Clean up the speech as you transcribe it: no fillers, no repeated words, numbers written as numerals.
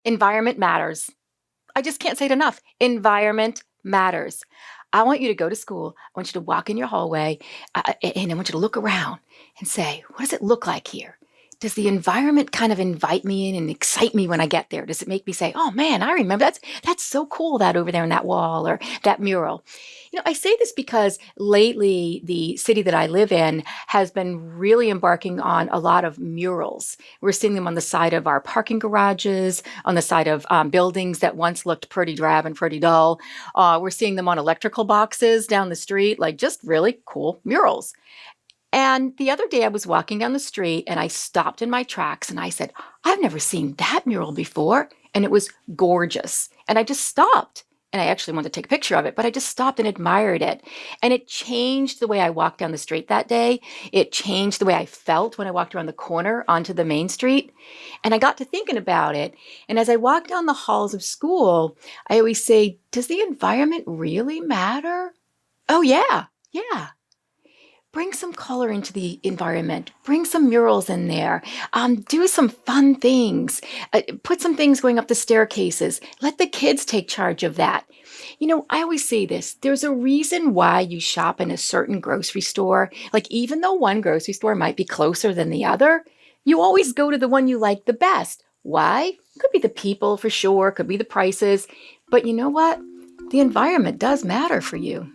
Environment matters. I just can't say it enough. Environment matters. I want you to go to school. I want you to walk in your hallway, and I want you to look around and say, what does it look like here? Does the environment kind of invite me in and excite me when I get there? Does it make me say, oh man, I remember that's so cool, that over there in that wall or that mural? I say this because lately the city that I live in has been really embarking on a lot of murals. We're seeing them on the side of our parking garages, on the side of buildings that once looked pretty drab and pretty dull. We're seeing them on electrical boxes down the street, like just really cool murals. And the other day I was walking down the street and I stopped in my tracks and I said, I've never seen that mural before. And it was gorgeous. And I just stopped. And I actually wanted to take a picture of it, but I just stopped and admired it. And it changed the way I walked down the street that day. It changed the way I felt when I walked around the corner onto the main street. And I got to thinking about it. And as I walk down the halls of school, I always say, does the environment really matter? Oh, yeah. Yeah. Bring some color into the environment. Bring some murals in there. Do some fun things. Put some things going up the staircases. Let the kids take charge of that. I always say this. There's a reason why you shop in a certain grocery store. Like, even though one grocery store might be closer than the other, you always go to the one you like the best. Why? Could be the people for sure. Could be the prices. But you know what? The environment does matter for you.